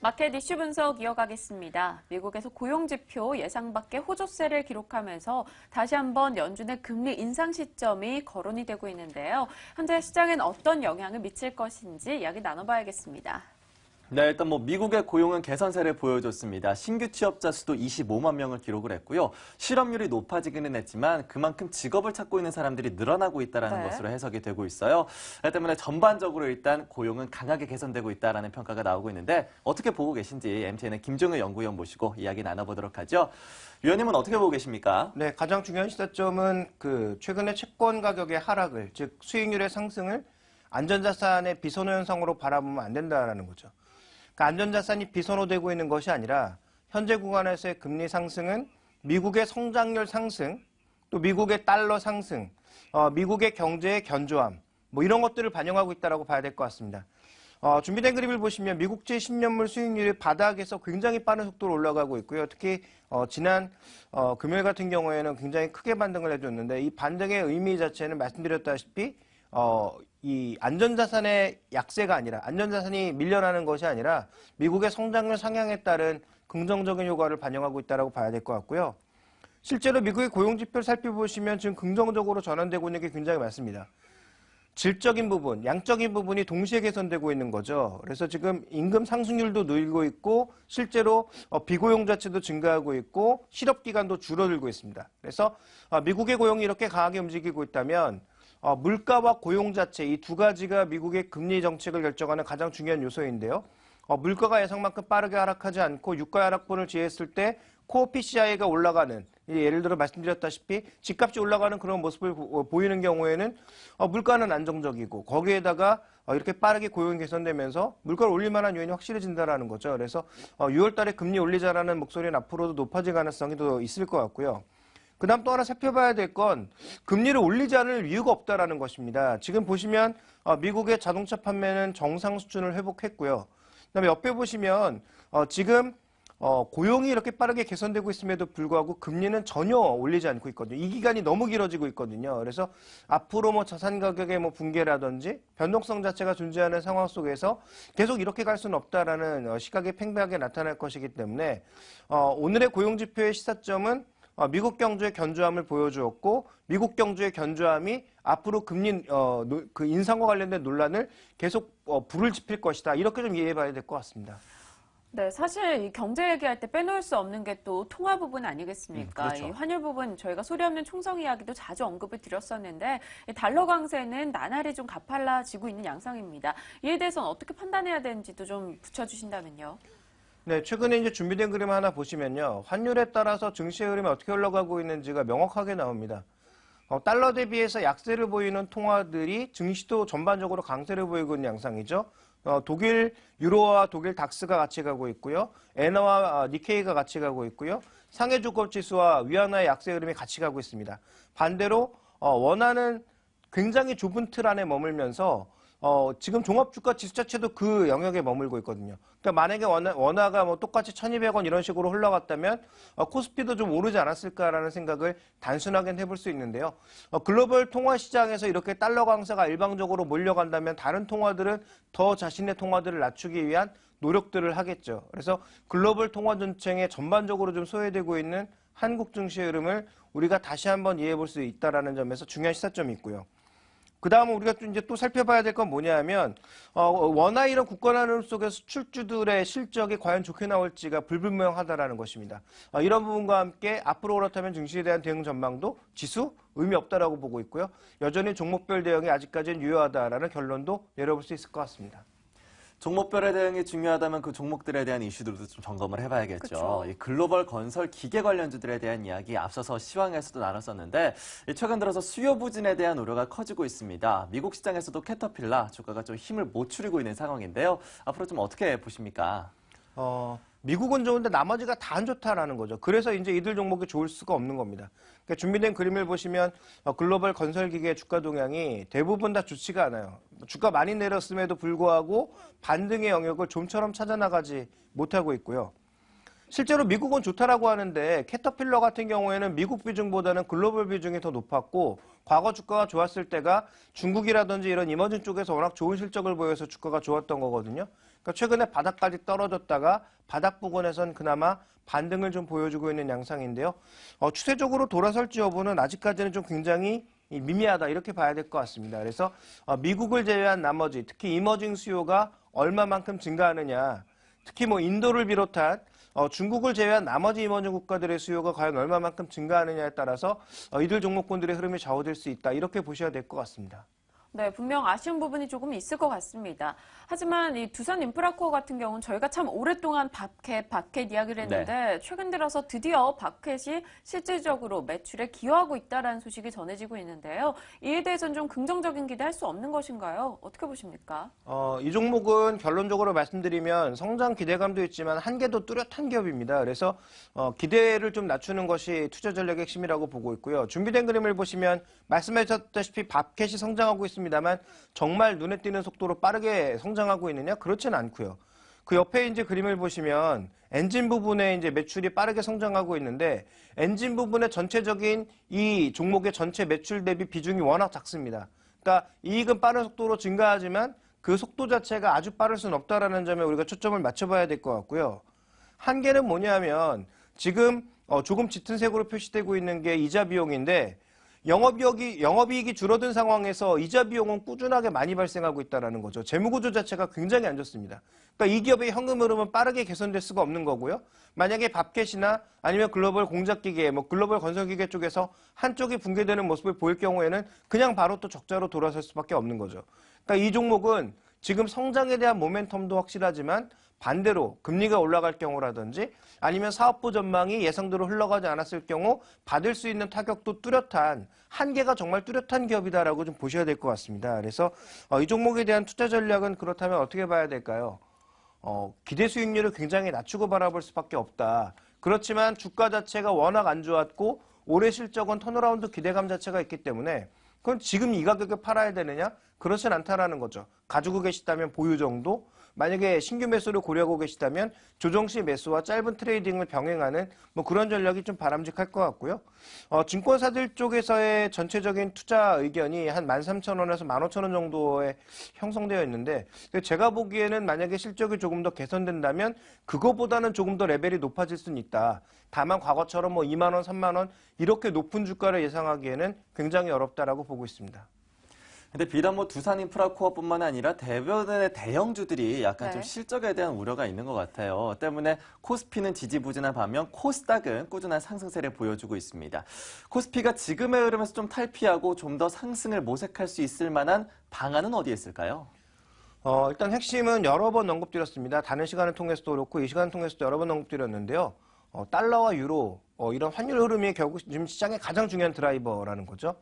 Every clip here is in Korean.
마켓 이슈 분석 이어가겠습니다. 미국에서 고용지표 예상 밖의 호조세를 기록하면서 다시 한번 연준의 금리 인상 시점이 거론이 되고 있는데요. 현재 시장엔 어떤 영향을 미칠 것인지 이야기 나눠봐야겠습니다. 네, 일단 미국의 고용은 개선세를 보여줬습니다. 신규 취업자 수도 25만 명을 기록을 했고요. 실업률이 높아지기는 했지만 그만큼 직업을 찾고 있는 사람들이 늘어나고 있다는 것으로 해석이 되고 있어요. 이 때문에 전반적으로 일단 고용은 강하게 개선되고 있다는 평가가 나오고 있는데 어떻게 보고 계신지 MTN의 김종효 연구위원 모시고 이야기 나눠보도록 하죠. 위원님은 어떻게 보고 계십니까? 네, 가장 중요한 시사점은 최근에 채권 가격의 하락을, 즉 수익률의 상승을 안전자산의 비선호 현상으로 바라보면 안 된다는 거죠. 그러니까 안전자산이 비선호되고 있는 것이 아니라 현재 구간에서의 금리 상승은 미국의 성장률 상승, 또 미국의 달러 상승, 미국의 경제의 견조함, 이런 것들을 반영하고 있다고 봐야 될 것 같습니다. 준비된 그림을 보시면 미국제 10년물 수익률이 바닥에서 굉장히 빠른 속도로 올라가고 있고요. 특히 지난 금요일 같은 경우에는 굉장히 크게 반등을 해줬는데 이 반등의 의미 자체는 말씀드렸다시피 이 안전자산의 약세가 아니라 안전자산이 밀려나는 것이 아니라 미국의 성장률 상향에 따른 긍정적인 효과를 반영하고 있다고 봐야 될 것 같고요. 실제로 미국의 고용지표를 살펴보시면 지금 긍정적으로 전환되고 있는 게 굉장히 많습니다. 질적인 부분, 양적인 부분이 동시에 개선되고 있는 거죠. 그래서 지금 임금 상승률도 늘고 있고 실제로 비고용 자체도 증가하고 있고 실업기간도 줄어들고 있습니다. 그래서 미국의 고용이 이렇게 강하게 움직이고 있다면 물가와 고용 자체 이 두 가지가 미국의 금리 정책을 결정하는 가장 중요한 요소인데요. 물가가 예상만큼 빠르게 하락하지 않고 유가 하락분을 제외했을 때 코어 PCI가 올라가는 예를 들어 말씀드렸다시피 집값이 올라가는 그런 모습을 보이는 경우에는 물가는 안정적이고 거기에다가 이렇게 빠르게 고용이 개선되면서 물가를 올릴 만한 요인이 확실해진다는 거죠. 그래서 6월 달에 금리 올리자라는 목소리는 앞으로도 높아질 가능성이 더 있을 것 같고요. 그 다음 또 하나 살펴봐야 될 건 금리를 올리지 않을 이유가 없다는 것입니다. 지금 보시면 미국의 자동차 판매는 정상 수준을 회복했고요. 그다음에 옆에 보시면 지금 고용이 이렇게 빠르게 개선되고 있음에도 불구하고 금리는 전혀 올리지 않고 있거든요. 이 기간이 너무 길어지고 있거든요. 그래서 앞으로 자산 가격의 붕괴라든지 변동성 자체가 존재하는 상황 속에서 계속 이렇게 갈 수는 없다라는 시각이 팽배하게 나타날 것이기 때문에 오늘의 고용지표의 시사점은 미국 경제의 견조함을 보여주었고 미국 경제의 견조함이 앞으로 금리 인상과 관련된 논란을 계속 불을 지필 것이다. 이렇게 좀 이해해봐야 될 것 같습니다. 네, 사실 이 경제 얘기할 때 빼놓을 수 없는 게 또 통화 부분 아니겠습니까? 그렇죠. 이 환율 부분 저희가 소리 없는 총성 이야기도 자주 언급을 드렸었는데 이 달러 강세는 나날이 좀 가팔라지고 있는 양상입니다. 이에 대해서는 어떻게 판단해야 되는지도 좀 붙여주신다면요. 네, 최근에 이제 준비된 그림 하나 보시면요. 환율에 따라서 증시의 흐름이 어떻게 흘러가고 있는지가 명확하게 나옵니다. 달러 대비해서 약세를 보이는 통화들이 증시도 전반적으로 강세를 보이고 있는 양상이죠. 독일 유로와 독일 닥스가 같이 가고 있고요. 엔화와 니케이가 같이 가고 있고요. 상해 주급 지수와 위안화의 약세 흐름이 같이 가고 있습니다. 반대로 원화는 굉장히 좁은 틀 안에 머물면서 지금 종합주가 지수 자체도 그 영역에 머물고 있거든요. 그러니까 만약에 원화가 똑같이 1,200원 이런 식으로 흘러갔다면 코스피도 좀 오르지 않았을까라는 생각을 단순하게 해볼 수 있는데요. 글로벌 통화 시장에서 이렇게 달러 강세가 일방적으로 몰려간다면 다른 통화들은 더 자신의 통화들을 낮추기 위한 노력들을 하겠죠. 그래서 글로벌 통화 전쟁에 전반적으로 좀 소외되고 있는 한국 증시의 흐름을 우리가 다시 한번 이해해 볼 수 있다는 점에서 중요한 시사점이 있고요. 그 다음은 우리가 이제 또 살펴봐야 될 건 뭐냐면 원화 이런 국가나 흐름 속에 수출주들의 실적이 과연 좋게 나올지가 불분명하다라는 것입니다. 이런 부분과 함께 앞으로 그렇다면 증시에 대한 대응 전망도 지수 의미 없다라고 보고 있고요. 여전히 종목별 대응이 아직까지는 유효하다라는 결론도 내려볼 수 있을 것 같습니다. 종목별의 대응이 중요하다면 그 종목들에 대한 이슈들도 좀 점검을 해봐야겠죠. 그쵸. 이 글로벌 건설 기계 관련주들에 대한 이야기 앞서서 시황에서도 나눴었는데 최근 들어서 수요 부진에 대한 우려가 커지고 있습니다. 미국 시장에서도 캐터필라 주가가 좀 힘을 못 추리고 있는 상황인데요. 앞으로 좀 어떻게 보십니까? 미국은 좋은데 나머지가 다 안 좋다라는 거죠. 그래서 이제 이들 종목이 좋을 수가 없는 겁니다. 그러니까 준비된 그림을 보시면 글로벌 건설기계 주가 동향이 대부분 다 좋지가 않아요. 주가 많이 내렸음에도 불구하고 반등의 영역을 좀처럼 찾아나가지 못하고 있고요. 실제로 미국은 좋다라고 하는데 캐터필러 같은 경우에는 미국 비중보다는 글로벌 비중이 더 높았고 과거 주가가 좋았을 때가 중국이라든지 이런 이머징 쪽에서 워낙 좋은 실적을 보여서 주가가 좋았던 거거든요. 그러니까 최근에 바닥까지 떨어졌다가 바닥 부근에선 그나마 반등을 좀 보여주고 있는 양상인데요. 추세적으로 돌아설지 여부는 아직까지는 좀 굉장히 미미하다 이렇게 봐야 될 것 같습니다. 그래서 미국을 제외한 나머지 특히 이머징 수요가 얼마만큼 증가하느냐, 특히 뭐 인도를 비롯한 중국을 제외한 나머지 이머징 국가들의 수요가 과연 얼마만큼 증가하느냐에 따라서 이들 종목군들의 흐름이 좌우될 수 있다 이렇게 보셔야 될 것 같습니다. 네, 분명 아쉬운 부분이 조금 있을 것 같습니다. 하지만 이 두산 인프라코어 같은 경우는 저희가 참 오랫동안 밥캣 이야기를 했는데 최근 들어서 드디어 밥캣이 실질적으로 매출에 기여하고 있다는 소식이 전해지고 있는데요. 이에 대해서는 좀 긍정적인 기대할 수 없는 것인가요? 어떻게 보십니까? 이 종목은 결론적으로 말씀드리면 성장 기대감도 있지만 한계도 뚜렷한 기업입니다. 그래서 기대를 좀 낮추는 것이 투자 전략의 핵심이라고 보고 있고요. 준비된 그림을 보시면 말씀하셨다시피 밥캣이 성장하고 있습니다만 정말 눈에 띄는 속도로 빠르게 성장하고 있느냐? 그렇지는 않고요. 그 옆에 이제 그림을 보시면 엔진 부분에 이제 매출이 빠르게 성장하고 있는데 엔진 부분의 전체적인 이 종목의 전체 매출 대비 비중이 워낙 작습니다. 그러니까 이익은 빠른 속도로 증가하지만 그 속도 자체가 아주 빠를 수는 없다라는 점에 우리가 초점을 맞춰봐야 될 것 같고요. 한계는 뭐냐면 지금 조금 짙은 색으로 표시되고 있는 게 이자 비용인데 영업이익이 줄어든 상황에서 이자 비용은 꾸준하게 많이 발생하고 있다는 거죠. 재무구조 자체가 굉장히 안 좋습니다. 그러니까 이 기업의 현금 흐름은 빠르게 개선될 수가 없는 거고요. 만약에 밥캣이나 아니면 글로벌 공작기계, 글로벌 건설기계 쪽에서 한쪽이 붕괴되는 모습을 보일 경우에는 그냥 바로 또 적자로 돌아설 수밖에 없는 거죠. 그러니까 이 종목은 지금 성장에 대한 모멘텀도 확실하지만 반대로 금리가 올라갈 경우라든지 아니면 사업부 전망이 예상대로 흘러가지 않았을 경우 받을 수 있는 타격도 뚜렷한 한계가 정말 뚜렷한 기업이다라고 좀 보셔야 될 것 같습니다. 그래서 이 종목에 대한 투자 전략은 그렇다면 어떻게 봐야 될까요? 기대 수익률을 굉장히 낮추고 바라볼 수밖에 없다. 그렇지만 주가 자체가 워낙 안 좋았고 올해 실적은 턴어라운드 기대감 자체가 있기 때문에 그건 지금 이 가격에 팔아야 되느냐? 그렇진 않다라는 거죠. 가지고 계시다면 보유 정도, 만약에 신규 매수를 고려하고 계시다면 조정 시 매수와 짧은 트레이딩을 병행하는 그런 전략이 좀 바람직할 것 같고요. 증권사들 쪽에서의 전체적인 투자 의견이 한 13,000원에서 15,000원 정도에 형성되어 있는데 제가 보기에는 만약에 실적이 조금 더 개선된다면 그거보다는 조금 더 레벨이 높아질 수는 있다. 다만 과거처럼 2만 원, 3만 원 이렇게 높은 주가를 예상하기에는 굉장히 어렵다라고 보고 있습니다. 근데 비단 두산 인프라코어뿐만 아니라 대부분의 대형주들이 약간 네. 좀 실적에 대한 우려가 있는 것 같아요. 때문에 코스피는 지지부진한 반면 코스닥은 꾸준한 상승세를 보여주고 있습니다. 코스피가 지금의 흐름에서 좀 탈피하고 좀 더 상승을 모색할 수 있을 만한 방안은 어디에 있을까요? 일단 핵심은 여러 번 언급드렸습니다. 다른 시간을 통해서도 그렇고 이 시간을 통해서도 여러 번 언급드렸는데요. 달러와 유로 이런 환율 흐름이 결국 지금 시장의 가장 중요한 드라이버라는 거죠.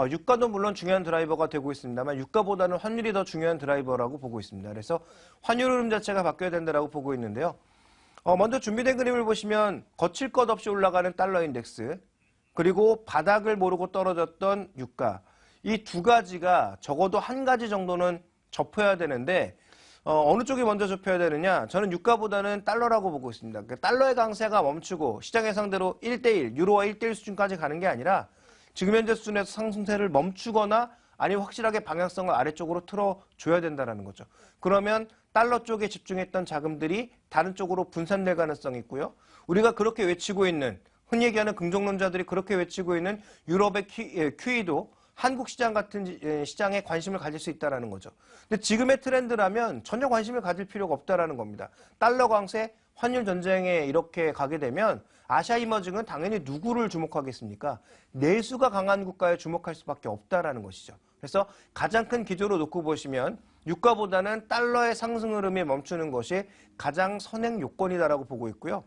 유가도 물론 중요한 드라이버가 되고 있습니다만 유가보다는 환율이 더 중요한 드라이버라고 보고 있습니다. 그래서 환율 흐름 자체가 바뀌어야 된다고 보고 있는데요. 먼저 준비된 그림을 보시면 거칠 것 없이 올라가는 달러 인덱스 그리고 바닥을 모르고 떨어졌던 유가 이 두 가지가 적어도 한 가지 정도는 접혀야 되는데 어느 쪽이 먼저 접혀야 되느냐? 저는 유가보다는 달러라고 보고 있습니다. 그러니까 달러의 강세가 멈추고 시장 예상대로 1대1, 유로와 1대1 수준까지 가는 게 아니라 지금 현재 수준에서 상승세를 멈추거나 아니면 확실하게 방향성을 아래쪽으로 틀어줘야 된다는 거죠. 그러면 달러 쪽에 집중했던 자금들이 다른 쪽으로 분산될 가능성이 있고요. 우리가 그렇게 외치고 있는, 흔히 얘기하는 긍정론자들이 그렇게 외치고 있는 유럽의 QE도 한국 시장 같은 시장에 관심을 가질 수 있다는 거죠. 근데 지금의 트렌드라면 전혀 관심을 가질 필요가 없다는 겁니다. 달러 강세, 환율 전쟁에 이렇게 가게 되면 아시아 이머징은 당연히 누구를 주목하겠습니까? 내수가 강한 국가에 주목할 수밖에 없다는 것이죠. 그래서 가장 큰 기조로 놓고 보시면 유가보다는 달러의 상승 흐름이 멈추는 것이 가장 선행 요건이다라고 보고 있고요.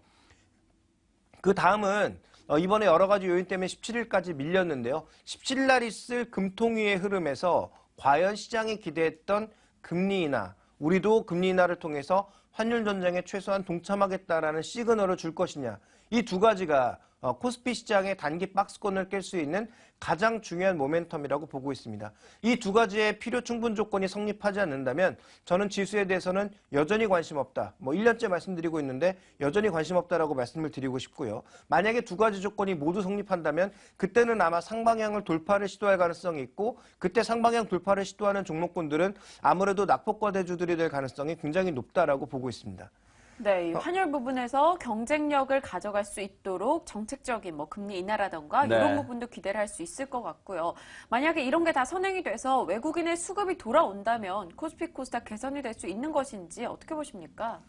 그 다음은 이번에 여러 가지 요인 때문에 17일까지 밀렸는데요. 17일 날 있을 금통위의 흐름에서 과연 시장이 기대했던 금리 인하, 우리도 금리 인하를 통해서 환율 전쟁에 최소한 동참하겠다라는 시그널을 줄 것이냐. 이 두 가지가 코스피 시장의 단기 박스권을 깰 수 있는 가장 중요한 모멘텀이라고 보고 있습니다. 이 두 가지의 필요 충분 조건이 성립하지 않는다면 저는 지수에 대해서는 여전히 관심 없다. 1년째 말씀드리고 있는데 여전히 관심 없다라고 말씀을 드리고 싶고요. 만약에 두 가지 조건이 모두 성립한다면 그때는 아마 상방향을 돌파를 시도할 가능성이 있고 그때 상방향 돌파를 시도하는 종목군들은 아무래도 낙폭과대주들이 될 가능성이 굉장히 높다라고 보고 있습니다. 네, 이 환율 부분에서 경쟁력을 가져갈 수 있도록 정책적인 금리 인하라던가 네. 이런 부분도 기대를 할 수 있을 것 같고요. 만약에 이런 게 다 선행이 돼서 외국인의 수급이 돌아온다면 코스피 코스닥 개선이 될 수 있는 것인지 어떻게 보십니까?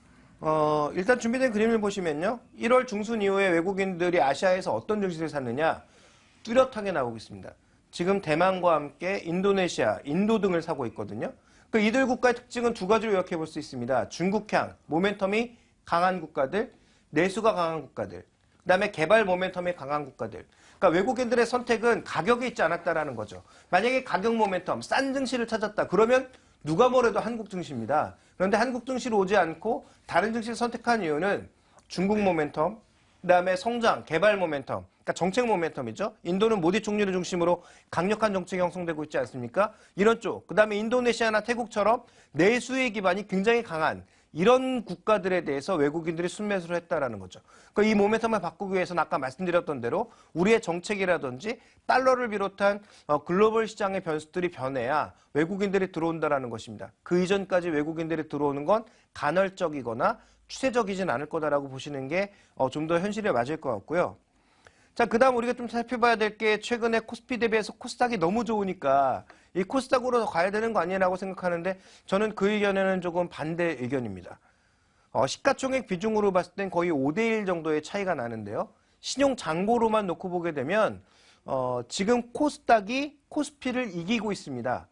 일단 준비된 그림을 보시면요. 1월 중순 이후에 외국인들이 아시아에서 어떤 증시를 샀느냐 뚜렷하게 나오고 있습니다. 지금 대만과 함께 인도네시아, 인도 등을 사고 있거든요. 그 이들 국가의 특징은 두 가지로 요약해 볼 수 있습니다. 중국향, 모멘텀이 강한 국가들, 내수가 강한 국가들, 그다음에 개발 모멘텀이 강한 국가들. 그러니까 외국인들의 선택은 가격에 있지 않았다라는 거죠. 만약에 가격 모멘텀, 싼 증시를 찾았다. 그러면 누가 뭐래도 한국 증시입니다. 그런데 한국 증시로 오지 않고 다른 증시를 선택한 이유는 중국 모멘텀, 그다음에 성장, 개발 모멘텀, 그러니까 정책 모멘텀이죠. 인도는 모디 총리를 중심으로 강력한 정책이 형성되고 있지 않습니까? 이런 쪽, 그다음에 인도네시아나 태국처럼 내수의 기반이 굉장히 강한 이런 국가들에 대해서 외국인들이 순매수를 했다라는 거죠. 그러니까 이 모멘텀을 바꾸기 위해서는 아까 말씀드렸던 대로 우리의 정책이라든지 달러를 비롯한 글로벌 시장의 변수들이 변해야 외국인들이 들어온다라는 것입니다. 그 이전까지 외국인들이 들어오는 건 간헐적이거나 추세적이진 않을 거다라고 보시는 게 좀 더 현실에 맞을 것 같고요. 자, 그 다음 우리가 좀 살펴봐야 될 게 최근에 코스피 대비해서 코스닥이 너무 좋으니까 이 코스닥으로 가야 되는 거 아니냐고 생각하는데 저는 그 의견에는 조금 반대 의견입니다. 시가총액 비중으로 봤을 땐 거의 5대1 정도의 차이가 나는데요. 신용 잔고로만 놓고 보게 되면 지금 코스닥이 코스피를 이기고 있습니다.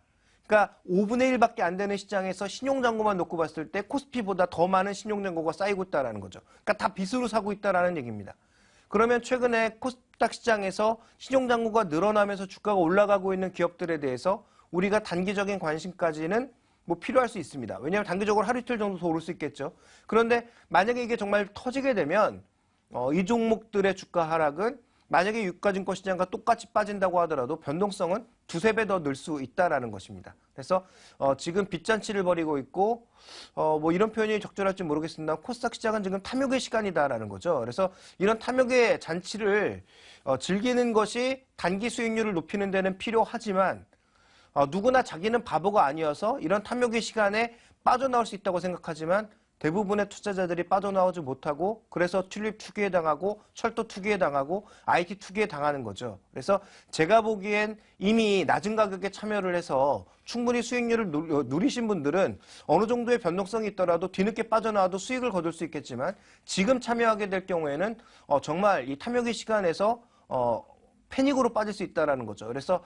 그러니까 5분의 1밖에 안 되는 시장에서 신용잔고만 놓고 봤을 때 코스피보다 더 많은 신용잔고가 쌓이고 있다는 거죠. 그러니까 다 빚으로 사고 있다는 얘기입니다. 그러면 최근에 코스닥 시장에서 신용잔고가 늘어나면서 주가가 올라가고 있는 기업들에 대해서 우리가 단기적인 관심까지는 필요할 수 있습니다. 왜냐하면 단기적으로 하루 이틀 정도 더 오를 수 있겠죠. 그런데 만약에 이게 정말 터지게 되면 이 종목들의 주가 하락은 만약에 유가증권 시장과 똑같이 빠진다고 하더라도 변동성은 두세 배 더 늘 수 있다라는 것입니다. 그래서 지금 빚잔치를 벌이고 있고 이런 표현이 적절할지 모르겠습니다. 코스닥 시장은 지금 탐욕의 시간이다라는 거죠. 그래서 이런 탐욕의 잔치를 즐기는 것이 단기 수익률을 높이는 데는 필요하지만 누구나 자기는 바보가 아니어서 이런 탐욕의 시간에 빠져나올 수 있다고 생각하지만 대부분의 투자자들이 빠져나오지 못하고 그래서 튤립 투기에 당하고 철도 투기에 당하고 IT 투기에 당하는 거죠. 그래서 제가 보기엔 이미 낮은 가격에 참여를 해서 충분히 수익률을 누리신 분들은 어느 정도의 변동성이 있더라도 뒤늦게 빠져나와도 수익을 거둘 수 있겠지만 지금 참여하게 될 경우에는 정말 이 탐욕의 시간에서 패닉으로 빠질 수 있다는 거죠. 그래서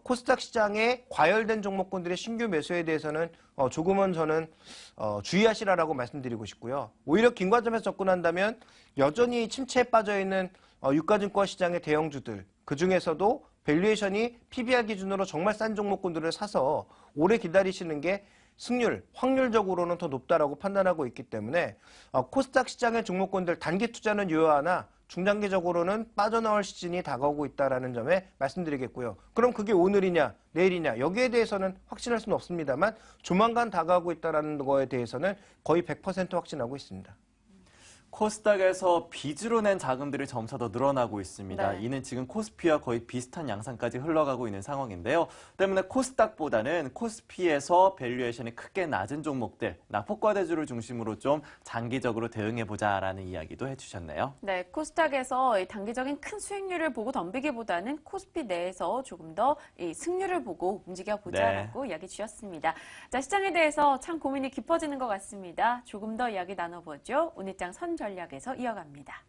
코스닥 시장에 과열된 종목군들의 신규 매수에 대해서는 조금은 저는 주의하시라라고 말씀드리고 싶고요. 오히려 긴 관점에서 접근한다면 여전히 침체에 빠져있는 유가증권 시장의 대형주들, 그중에서도 밸류에이션이 PBR 기준으로 정말 싼 종목군들을 사서 오래 기다리시는 게 승률, 확률적으로는 더 높다라고 판단하고 있기 때문에 코스닥 시장의 종목군들 단기 투자는 유효하나 중장기적으로는 빠져나올 시즌이 다가오고 있다는 점에 말씀드리겠고요. 그럼 그게 오늘이냐 내일이냐 여기에 대해서는 확신할 수는 없습니다만 조만간 다가오고 있다는 거에 대해서는 거의 100% 확신하고 있습니다. 코스닥에서 빚으로 낸 자금들이 점차 더 늘어나고 있습니다. 네. 이는 지금 코스피와 거의 비슷한 양상까지 흘러가고 있는 상황인데요. 때문에 코스닥보다는 코스피에서 밸류에이션이 크게 낮은 종목들, 낙폭과대주를 중심으로 좀 장기적으로 대응해보자라는 이야기도 해주셨네요. 네, 코스닥에서 단기적인 큰 수익률을 보고 덤비기보다는 코스피 내에서 조금 더 이 승률을 보고 움직여보자라고 이야기 주셨습니다. 자, 시장에 대해서 참 고민이 깊어지는 것 같습니다. 조금 더 이야기 나눠보죠. 오늘장 선 전략에서 이어갑니다.